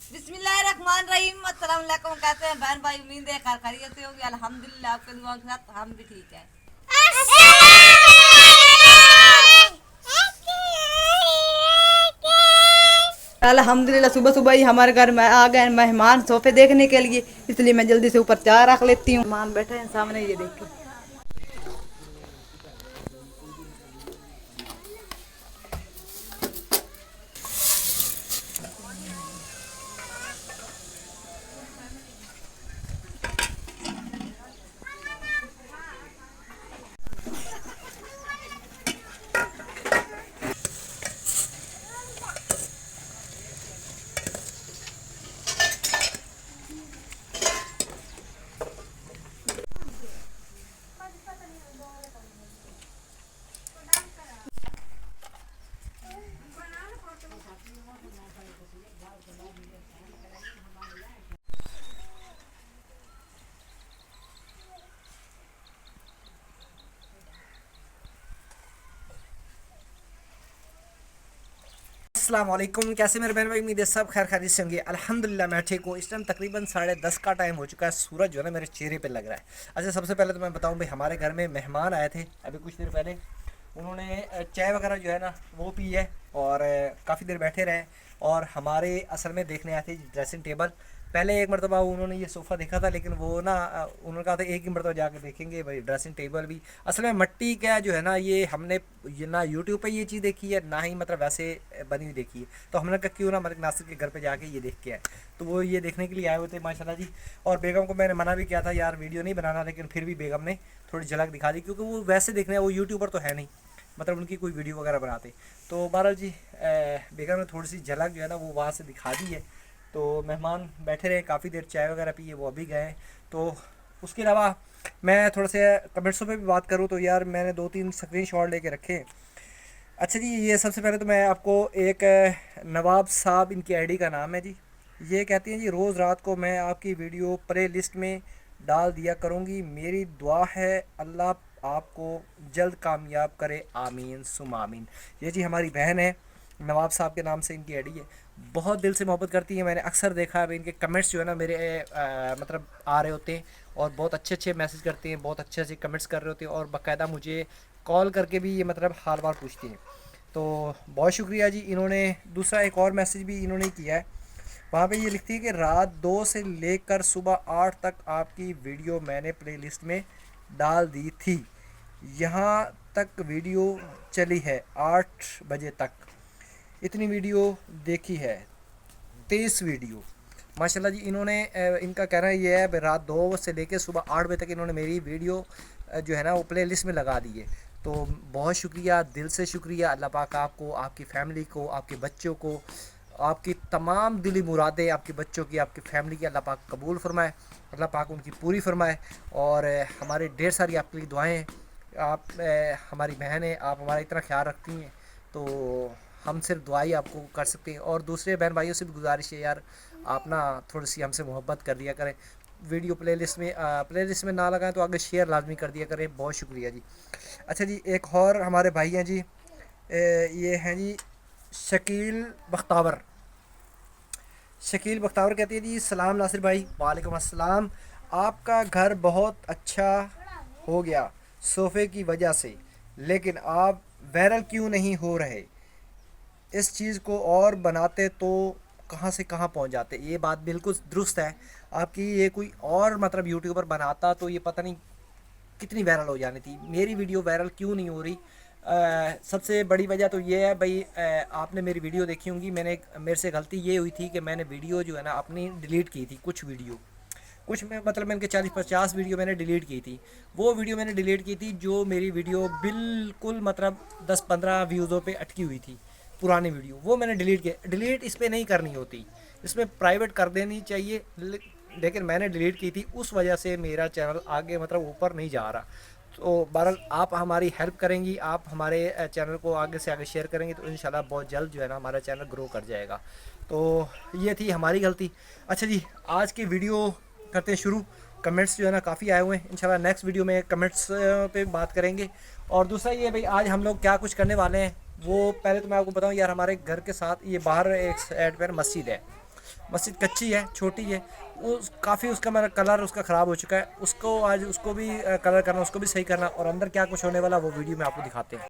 बिस्मिल्लाहिर्रहमानिर्रहीम। अस्सलाम वालेकुम। कैसे हैं बहन भाई? उम्मीद है खैर खैरियत से होगी। अल्हम्दुलिल्लाह आपके दुआ के साथ हम भी ठीक हैं। अल्हम्दुलिल्लाह सुबह सुबह ही हमारे घर में आ गए मेहमान सोफे देखने के लिए, इसलिए मैं जल्दी से ऊपर चाय रख लेती हूँ। मेहमान बैठे हैं सामने, ये देखिए। अस्सलाम वालेकुम। कैसे मेरे बहन भाई? उम्मीद है सब खैर खैरियत से होंगे। अल्हम्दुलिल्लाह मैं ठीक हूँ। इस टाइम तकरीबन 10:30 का टाइम हो चुका है। सूरज जो है ना मेरे चेहरे पे लग रहा है। अच्छा, सबसे पहले तो मैं बताऊँ भाई, हमारे घर में मेहमान आए थे अभी कुछ देर पहले। उन्होंने चाय वगैरह जो है ना वो पी है और काफ़ी देर बैठे रहे और हमारे असल में देखने आए थे ड्रेसिंग टेबल। पहले एक मरतबा उन्होंने ये सोफ़ा देखा था, लेकिन वो ना उन्होंने कहा था एक ही मरतबा जाके देखेंगे भाई ड्रेसिंग टेबल भी। असल में मिट्टी का जो है ना ये हमने ये ना यूट्यूब पे ये चीज़ देखी है, ना ही मतलब वैसे बनी हुई देखी है। तो हमने कहा क्यों ना मलिक नासिर के घर पे जाके ये देख के आए। तो वो ये देखने के लिए आए हुए थे माशाल्लाह जी। और बेगम को मैंने मना भी किया था यार वीडियो नहीं बनाना, लेकिन फिर भी बेगम ने थोड़ी झलक दिखा दी, क्योंकि वो वैसे देखने वो यूट्यूबर तो है नहीं, मतलब उनकी कोई वीडियो वगैरह बनाते। तो बहरहाल जी बेगम ने थोड़ी सी झलक जो है ना वो वहाँ से दिखा दी है। तो मेहमान बैठे रहे काफ़ी देर, चाय वगैरह पिए, वो अभी गए। तो उसके अलावा मैं थोड़ा से कमेंट्सों पे भी बात करूँ तो यार मैंने 2-3 स्क्रीन शॉट लेके रखे। अच्छा जी, ये सबसे पहले तो मैं आपको एक नवाब साहब इनकी आईडी का नाम है जी। ये कहती हैं जी रोज़ रात को मैं आपकी वीडियो प्ले लिस्ट में डाल दिया करूँगी, मेरी दुआ है अल्लाह आपको जल्द कामयाब करे, आमीन सुम आमीन। ये जी हमारी बहन है, नवाब साहब के नाम से इनकी आईडी है। बहुत दिल से मोहब्बत करती है। मैंने अक्सर देखा है इनके कमेंट्स जो है ना मेरे मतलब आ रहे होते हैं और बहुत अच्छे अच्छे मैसेज करते हैं, बहुत अच्छे अच्छे कमेंट्स कर रहे होते हैं और बाकायदा मुझे कॉल करके भी ये मतलब हाल बार पूछती हैं। तो बहुत शुक्रिया जी। इन्होंने दूसरा एक और मैसेज भी इन्होंने किया है, वहाँ पे ये लिखती है कि रात 2 से लेकर सुबह 8 तक आपकी वीडियो मैंने प्लेलिस्ट में डाल दी थी, यहाँ तक वीडियो चली है 8 बजे तक, इतनी वीडियो देखी है, 23 वीडियो माशाल्लाह जी। इन्होंने इनका कहना ये है भाई रात 2 से लेकर सुबह 8 बजे तक इन्होंने मेरी वीडियो जो है ना वो प्ले लिस्ट में लगा दी है। तो बहुत शुक्रिया, दिल से शुक्रिया। अल्लाह पाक आपको, आपकी फ़ैमिली को, आपके बच्चों को, आपकी तमाम दिली मुरादें आपके बच्चों की, आपकी फ़ैमिली की अल्लाह पाक कबूल फ़रमाए, अल्लाह पाक उनकी पूरी फ़रमाए। और हमारे ढेर सारी आपके लिए दुआएँ हैं। आप हमारी बहन हैं, आप हमारा इतना ख्याल रखती हैं, तो हम सिर्फ दुआई आपको कर सकते हैं। और दूसरे बहन भाइयों से भी गुजारिश है यार, आप ना थोड़ी सी हमसे मोहब्बत कर दिया करें, वीडियो प्लेलिस्ट में ना लगाएं तो आगे शेयर लाजमी कर दिया करें। बहुत शुक्रिया जी। अच्छा जी, एक और हमारे भाई हैं जी, ये हैं जी शकील बख्तावर। शकील बख्तावर कहती है जी सलाम नासिर भाई। वालेकुम अस्सलाम। आपका घर बहुत अच्छा हो गया सोफ़े की वजह से, लेकिन आप वायरल क्यों नहीं हो रहे? इस चीज़ को और बनाते तो कहाँ से कहाँ पहुँच जाते। ये बात बिल्कुल दुरुस्त है आपकी। ये कोई और मतलब यूट्यूबर बनाता तो ये पता नहीं कितनी वायरल हो जानी थी। मेरी वीडियो वायरल क्यों नहीं हो रही? सबसे बड़ी वजह तो ये है भाई, आपने मेरी वीडियो देखी होंगी, मेरे से गलती ये हुई थी कि मैंने वीडियो जो है ना अपनी डिलीट की थी, कुछ वीडियो। कुछ में मतलब मैंने 40-50 वीडियो मैंने डिलीट की थी। वो वीडियो मैंने डिलीट की थी जो मेरी वीडियो बिल्कुल मतलब 10-15 व्यूज़ों पे अटकी हुई थी, पुरानी वीडियो, वो मैंने डिलीट किया। डिलीट इस पर नहीं करनी होती, इसमें प्राइवेट कर देनी चाहिए, लेकिन मैंने डिलीट की थी, उस वजह से मेरा चैनल आगे मतलब ऊपर नहीं जा रहा। तो बहरहाल आप हमारी हेल्प करेंगी, आप हमारे चैनल को आगे से आगे शेयर करेंगे तो इंशाल्लाह बहुत जल्द जो है ना हमारा चैनल ग्रो कर जाएगा। तो ये थी हमारी गलती। अच्छा जी, आज की वीडियो करते हैं शुरू। कमेंट्स जो है ना काफ़ी आए हुए हैं, इंशाल्लाह नेक्स्ट वीडियो में कमेंट्स पे बात करेंगे। और दूसरा ये भाई, आज हम लोग क्या कुछ करने वाले हैं वो पहले तो मैं आपको बताऊं यार। हमारे घर के साथ ये बाहर एक साइड पर मस्जिद है, मस्जिद कच्ची है, छोटी है, उस काफ़ी उसका मेरा कलर उसका ख़राब हो चुका है, उसको आज उसको भी कलर करना, उसको भी सही करना, और अंदर क्या कुछ होने वाला वो वीडियो में आपको दिखाते हैं।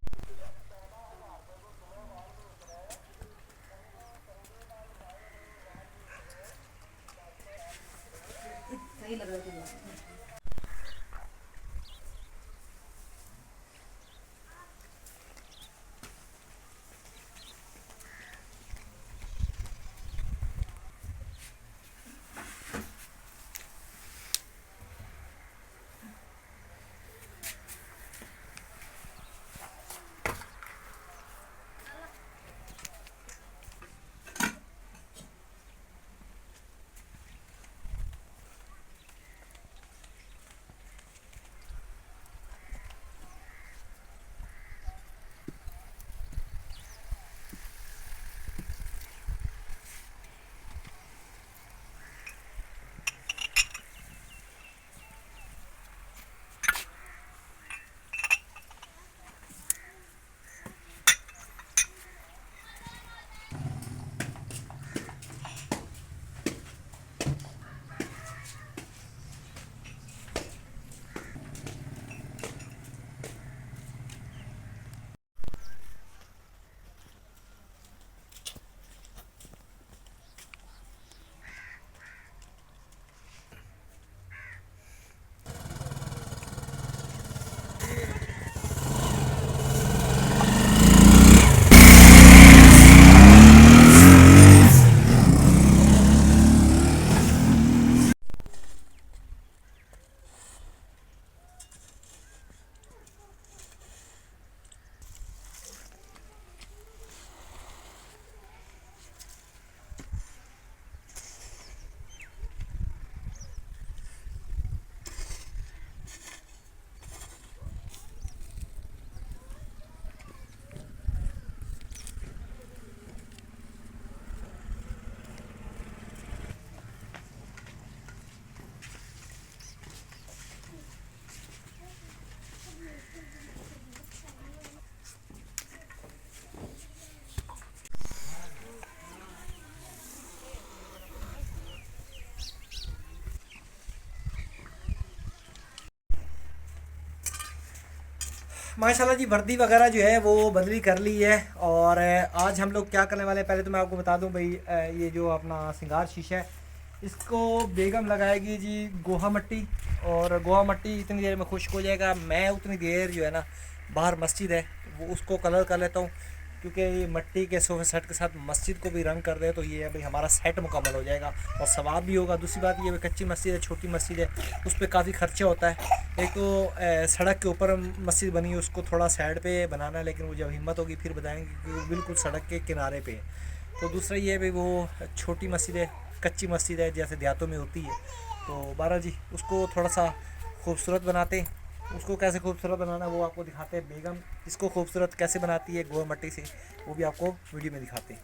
माशाल्लाह जी, वर्दी वगैरह जो है वो बदली कर ली है। और आज हम लोग क्या करने वाले हैं, पहले तो मैं आपको बता दूं भाई, ये जो अपना सिंगार शीशा है इसको बेगम लगाएगी जी गोहा मट्टी, और गोहा मट्टी इतनी देर में खुश्क हो जाएगा। मैं उतनी देर जो है ना बाहर मस्जिद है वो उसको कलर कर लेता हूँ, क्योंकि ये मट्टी के सोफे सेट के साथ मस्जिद को भी रंग कर दे तो ये भाई हमारा सेट मुकम्मल हो जाएगा और सवाब भी होगा। दूसरी बात ये कच्ची मस्जिद है, छोटी मस्जिद है, उस पर काफ़ी खर्चा होता है। एक तो सड़क के ऊपर मस्जिद बनी है, उसको थोड़ा साइड पे बनाना है, लेकिन वो जब हिम्मत होगी फिर बताएंगे कि वो बिल्कुल सड़क के किनारे पे है। तो दूसरा ये भाई वो छोटी मस्जिद है, कच्ची मस्जिद है जैसे देहातों में होती है। तो बारह जी उसको थोड़ा सा खूबसूरत बनाते हैं। उसको कैसे खूबसूरत बनाना वो आपको दिखाते हैं। बेगम इसको खूबसूरत कैसे बनाती है गोहा मट्टी से वो भी आपको वीडियो में दिखाते हैं।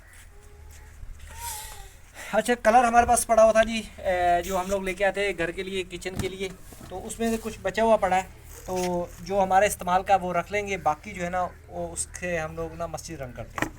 अच्छा, कलर हमारे पास पड़ा हुआ था जी, जो हम लोग लेके आते हैं घर के लिए, किचन के लिए, तो उसमें से कुछ बचा हुआ पड़ा है, तो जो हमारे इस्तेमाल का वो रख लेंगे, बाकी जो है ना वो उसके हम लोग ना मस्जिद रंग करते हैं।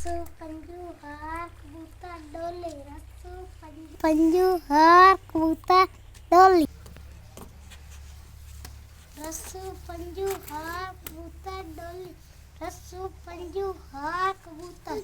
पंजू हार कबूतर डोली रस्सू पंजू हार कबूतर डोली रस्सू पंजू हार कबूतर डोली रस्सू पंजू हार कबूतर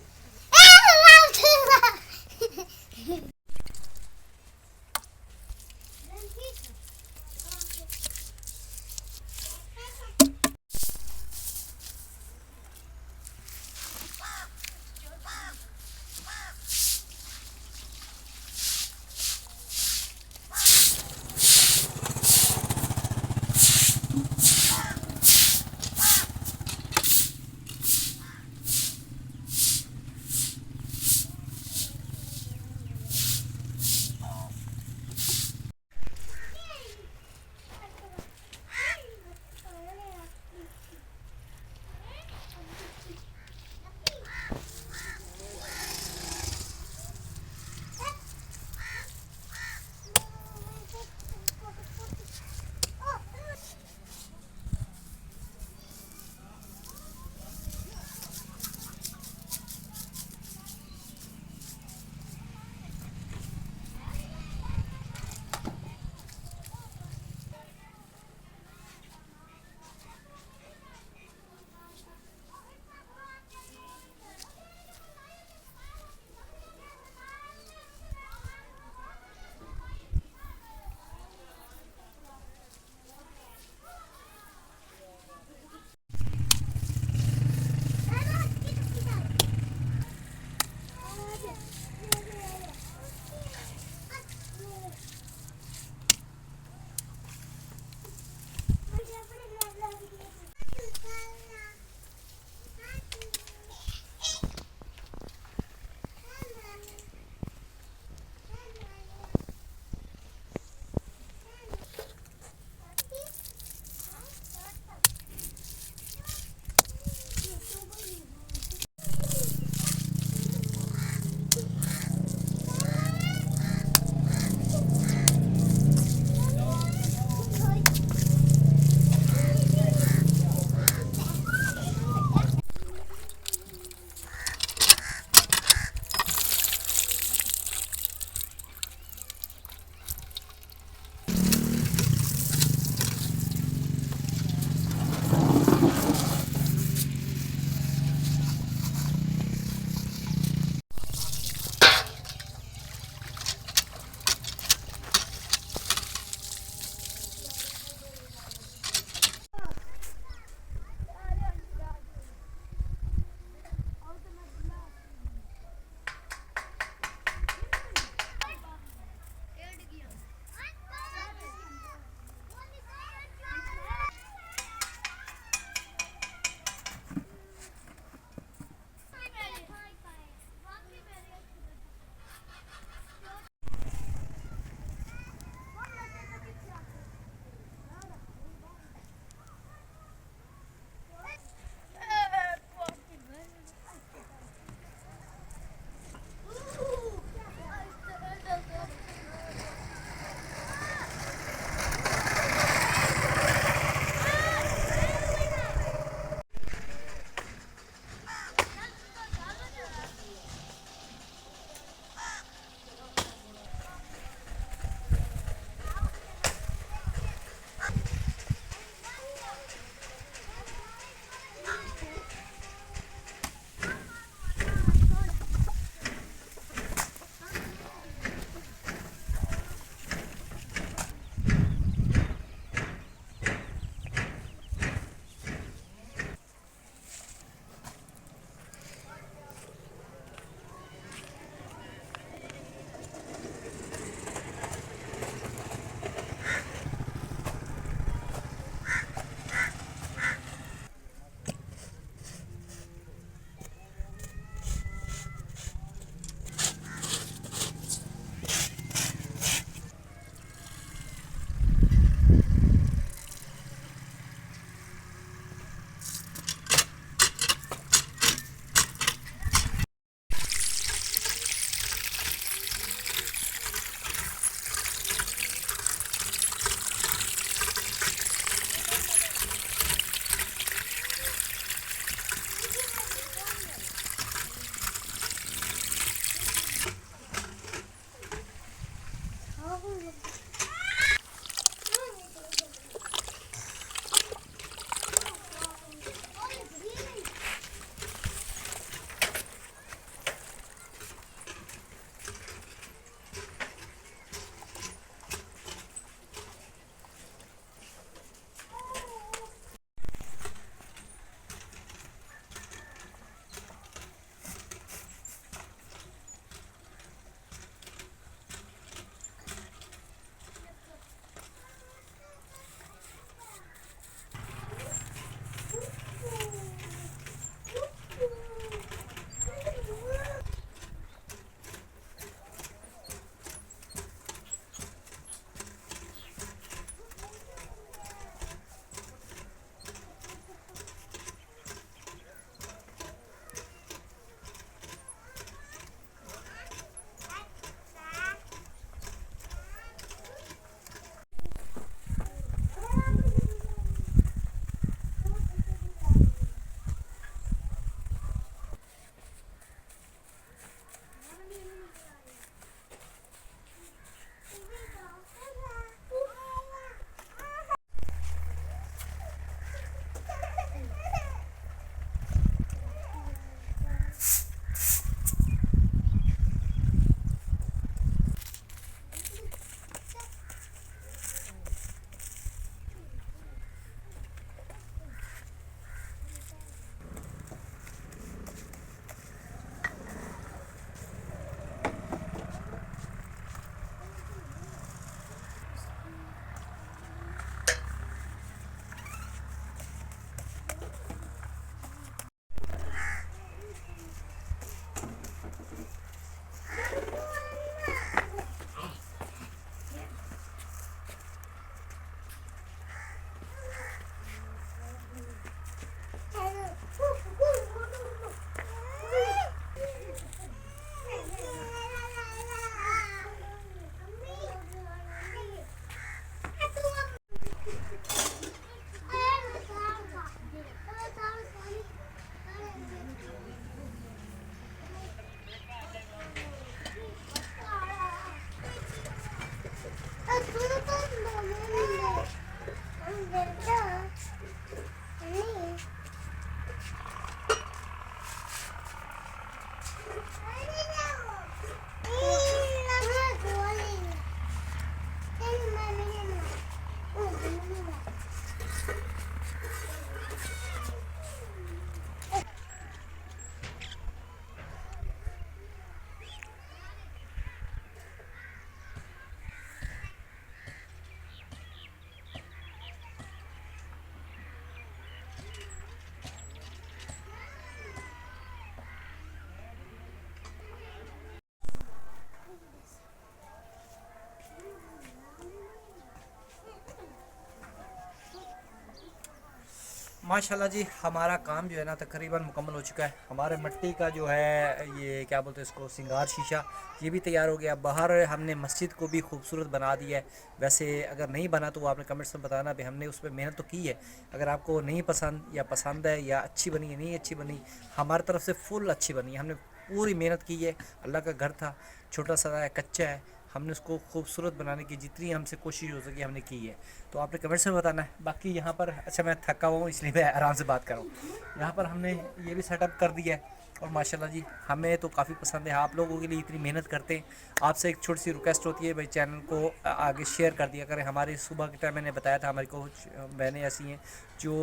माशाल्लाह जी हमारा काम जो है ना तकरीबन मुकम्मल हो चुका है। हमारे मिट्टी का जो है ये क्या बोलते हैं इसको सिंगार शीशा ये भी तैयार हो गया। बाहर हमने मस्जिद को भी खूबसूरत बना दिया है। वैसे अगर नहीं बना तो आपने कमेंट्स में बताना भी हमने उस पर मेहनत तो की है। अगर आपको नहीं पसंद या पसंद है या अच्छी बनी या नहीं अच्छी बनी, हमारी तरफ से फुल अच्छी बनी है। हमने पूरी मेहनत की है। अल्लाह का घर था, छोटा सा है, कच्चा है, हमने उसको खूबसूरत बनाने की जितनी हमसे कोशिश हो सकी हमने की है। तो आपने कमेंट्स में बताना है। बाकी यहाँ पर अच्छा मैं थका हुआ हूँ इसलिए मैं आराम से बात कर रहा हूँ। यहाँ पर हमने ये भी सेटअप कर दिया है और माशाल्लाह जी हमें तो काफ़ी पसंद है। आप लोगों के लिए इतनी मेहनत करते हैं। आपसे एक छोटी सी रिक्वेस्ट होती है भाई चैनल को आगे शेयर कर दिया करें। हमारे सुबह के टाइम मैंने बताया था हमारी कुछ बहनें ऐसी हैं जो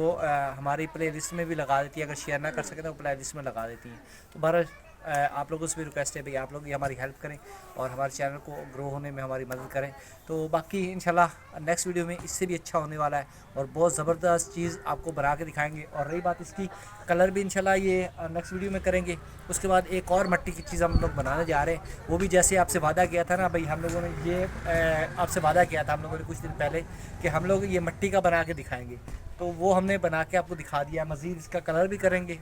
हमारी प्ले लिस्ट में भी लगा देती है। अगर शेयर ना कर सके तो प्ले लिस्ट में लगा देती हैं। तो बहरहाल आप लोगों से भी रिक्वेस्ट है भाई आप लोग भी हमारी हेल्प करें और हमारे चैनल को ग्रो होने में हमारी मदद करें। तो बाकी इंशाल्लाह नेक्स्ट वीडियो में इससे भी अच्छा होने वाला है और बहुत ज़बरदस्त चीज़ आपको बना के दिखाएंगे। और रही बात इसकी कलर भी इंशाल्लाह ये नेक्स्ट वीडियो में करेंगे। उसके बाद एक और मिट्टी की चीज़ हम लोग बनाने जा रहे हैं। वो भी जैसे आपसे वादा किया था ना भाई, हम लोगों ने ये आपसे वादा किया था हम लोगों ने कुछ दिन पहले कि हम लोग ये मिट्टी का बना के दिखाएँगे। तो वो हमने बना के आपको दिखा दिया। मज़ीद इसका कलर भी करेंगे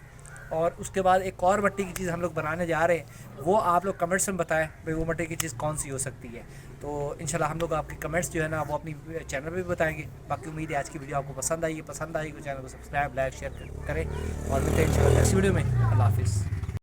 और उसके बाद एक और मिट्टी की चीज़ हम लोग बनाने जा रहे हैं। वो आप लोग कमेंट्स में बताएं भाई वो मिट्टी की चीज़ कौन सी हो सकती है। तो इंशाल्लाह हम लोग आपके कमेंट्स जो है ना वो अपनी चैनल पे भी बताएंगे। बाकी उम्मीद है आज की वीडियो आपको पसंद आई है। पसंद आई तो चैनल को सब्सक्राइब लाइक शेयर करें और मिलते हैं इंशाल्लाह नेक्स्ट वीडियो में। अल्लाह हाफिज़।